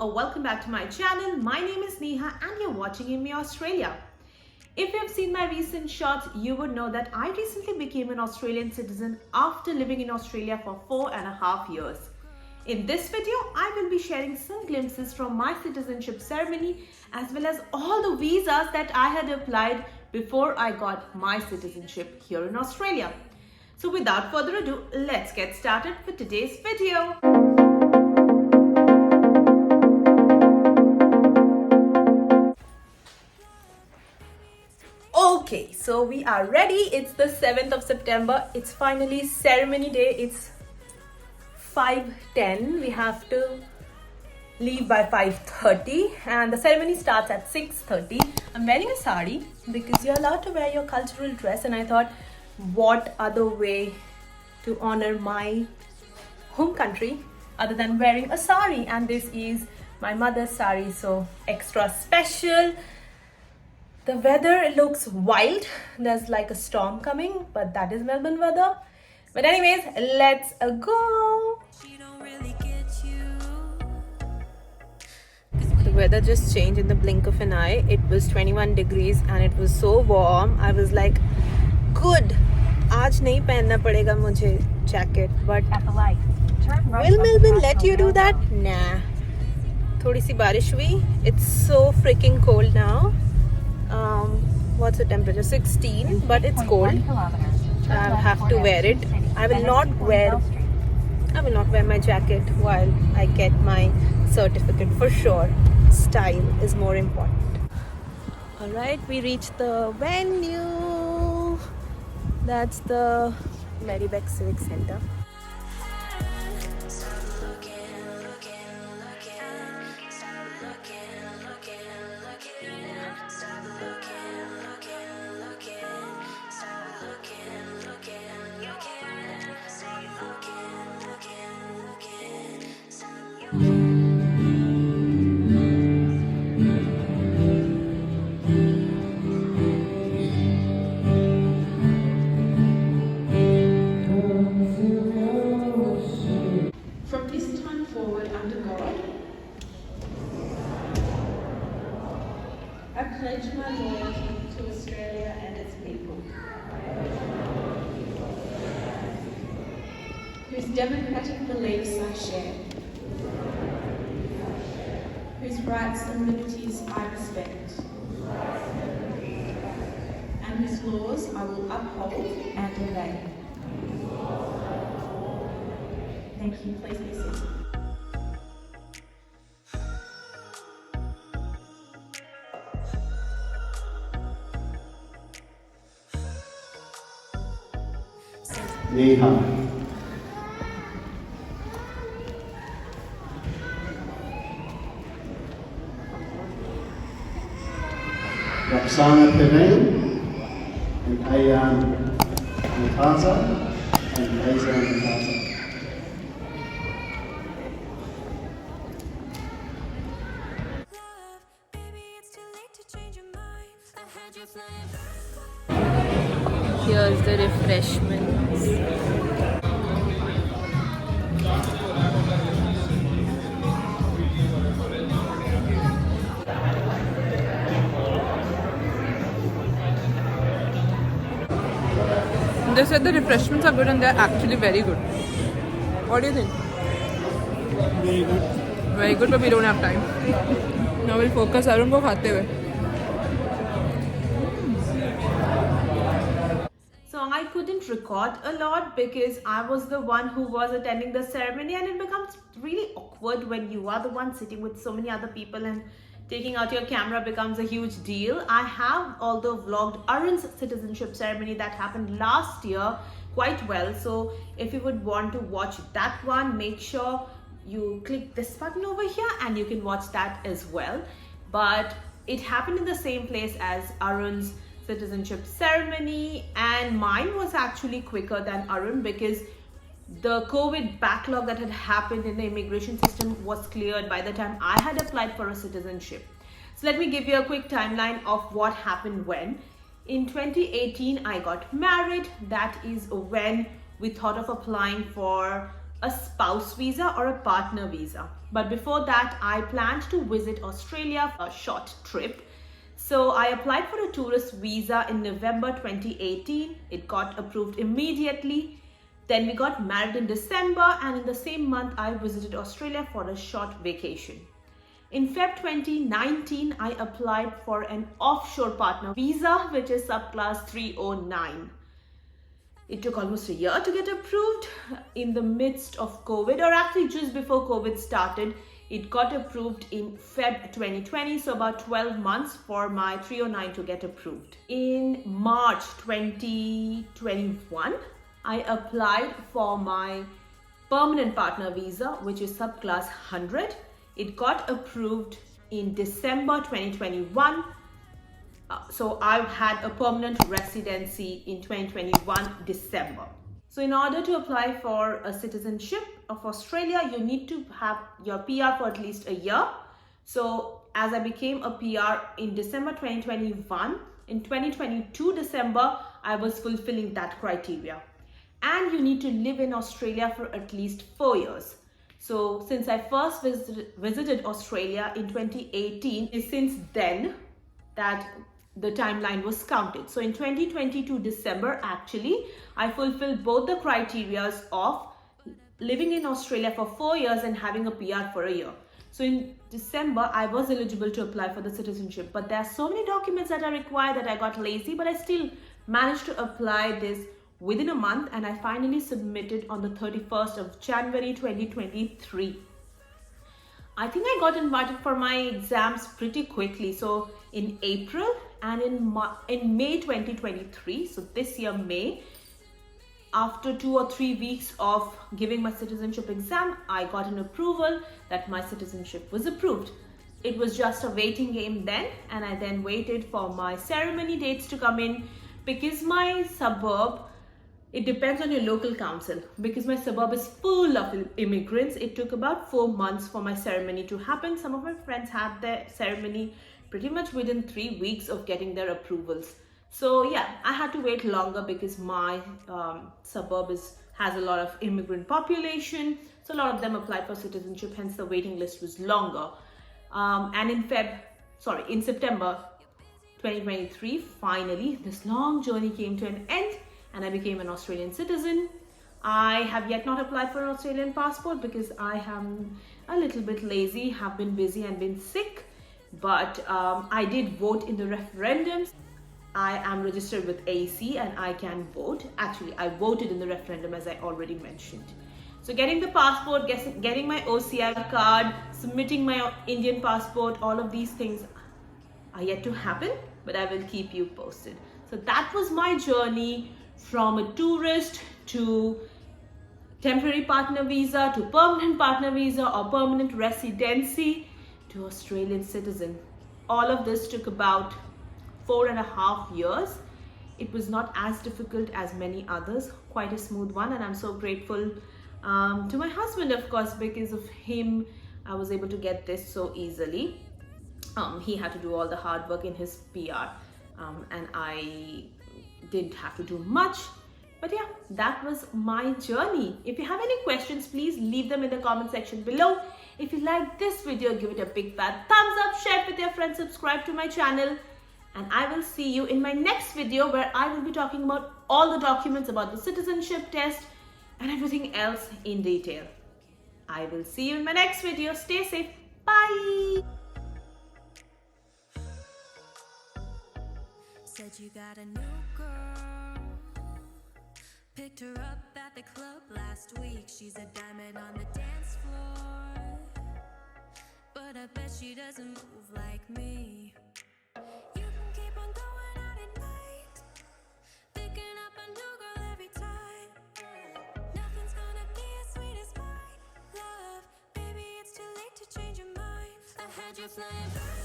or welcome back to my channel. My name is Neha and you're watching In Me Australia. If you have seen my recent shots, you would know that I recently became an Australian citizen after living in Australia for 4.5 years. In this video, I will be sharing some glimpses from my citizenship ceremony as well as all the visas that I had applied before I got my citizenship here in Australia. So without further ado, let's get started with today's video. Okay, so we are ready. It's the 7th of September. It's finally ceremony day. It's 5:10. We have to leave by 5:30 and the ceremony starts at 6:30. I'm wearing a sari because you're allowed to wear your cultural dress, and I thought, what other way to honor my home country other than wearing a sari? And this is my mother's sari, so extra special. The weather looks wild. There's like a storm coming, but that is Melbourne weather. But anyways, let's go. The weather just changed in the blink of an eye. It was 21 degrees and it was so warm. I was like, good. आज नहीं पहनना पड़ेगा मुझे jacket. But will Melbourne let you do that? Nah. थोड़ी सी बारिश हुई. It's so freaking cold now. What's the temperature? 16, but it's cold. I'll have to wear it. I will not wear my jacket while I get my certificate for sure. Style is more important. Alright, we reached the venue. That's the Marybeck Civic Centre. From this time forward under God, I pledge my loyalty to Australia and its people, whose democratic beliefs I share, whose rights and liberties I respect, and whose laws I will uphold and obey. Thank you. Please be seated. Neha. Roxana Pevine and Ayan Mutasa and Leza Mutasa. Here's the refreshments. They said the refreshments are good and they're actually very good. What do you think? Very good. Very good, but we don't have time. Now we'll focus Arun ko khate hue. So I couldn't record a lot because I was the one who was attending the ceremony, and it becomes really awkward when you are the one sitting with so many other people and taking out your camera becomes a huge deal. I have although vlogged Arun's citizenship ceremony that happened last year quite well. So if you would want to watch that one, make sure you click this button over here and you can watch that as well. But it happened in the same place as Arun's citizenship ceremony, and mine was actually quicker than Arun because the COVID backlog that had happened in the immigration system was cleared by the time I had applied for a citizenship. So let me give you a quick timeline of what happened when. In 2018, I got married. That is when we thought of applying for a spouse visa or a partner visa. But before that, I planned to visit Australia for a short trip. So I applied for a tourist visa in November 2018. It got approved immediately. Then we got married in December, and in the same month, I visited Australia for a short vacation. In Feb 2019, I applied for an offshore partner visa, which is subclass 309. It took almost a year to get approved in the midst of COVID, or actually just before COVID started. It got approved in Feb 2020, so about 12 months for my 309 to get approved. In March 2021, I applied for my permanent partner visa, which is subclass 100. It got approved in December 2021. So I had a permanent residency in 2021 December. So in order to apply for a citizenship of Australia, you need to have your PR for at least a year. So as I became a PR in December 2021, in 2022 December, I was fulfilling that criteria. And you need to live in Australia for at least 4 years. So since I first visited Australia in 2018, it's since then that the timeline was counted. So in 2022 December, actually, I fulfilled both the criteria of living in Australia for 4 years and having a PR for a year. So in December, I was eligible to apply for the citizenship, but there are so many documents that are required that I got lazy, but I still managed to apply this within a month, and I finally submitted on the 31st of January 2023. I think I got invited for my exams pretty quickly. So in April and in May 2023, so this year May, after 2 or 3 weeks of giving my citizenship exam, I got an approval that my citizenship was approved. It was just a waiting game then, and I then waited for my ceremony dates to come in, because my suburb, it depends on your local council. Because my suburb is full of immigrants, it took about 4 months for my ceremony to happen. Some of my friends had their ceremony pretty much within 3 weeks of getting their approvals. So yeah, I had to wait longer because my suburb has a lot of immigrant population. So a lot of them applied for citizenship, hence the waiting list was longer. And in September 2023, finally, this long journey came to an end, and I became an Australian citizen. I have yet not applied for an Australian passport because I am a little bit lazy, have been busy and been sick. But I did vote in the referendums. I am registered with AEC and I can vote. Actually, I voted in the referendum, as I already mentioned. So getting the passport, getting my OCI card, submitting my Indian passport, all of these things are yet to happen, but I will keep you posted. So that was my journey from a tourist to temporary partner visa to permanent partner visa or permanent residency to Australian citizen. All of this took about 4.5 years. It was not as difficult as many others, quite a smooth one, and I'm so grateful to my husband, of course, because of him I was able to get this so easily. He had to do all the hard work in his PR, and I didn't have to do much. But yeah, that was my journey. If you have any questions, please leave them in the comment section below. If you like this video, give it a big fat thumbs up, share it with your friends, subscribe to my channel, and I will see you in my next video, where I will be talking about all the documents about the citizenship test and everything else in detail. I will see you in my next video. Stay safe. Bye. Said you got a new girl. Picked her up at the club last week. She's a diamond on the dance floor, but I bet she doesn't move like me. You can keep on going out at night, picking up a new girl every time. Nothing's gonna be as sweet as my love. Baby, it's too late to change your mind. I had you flying.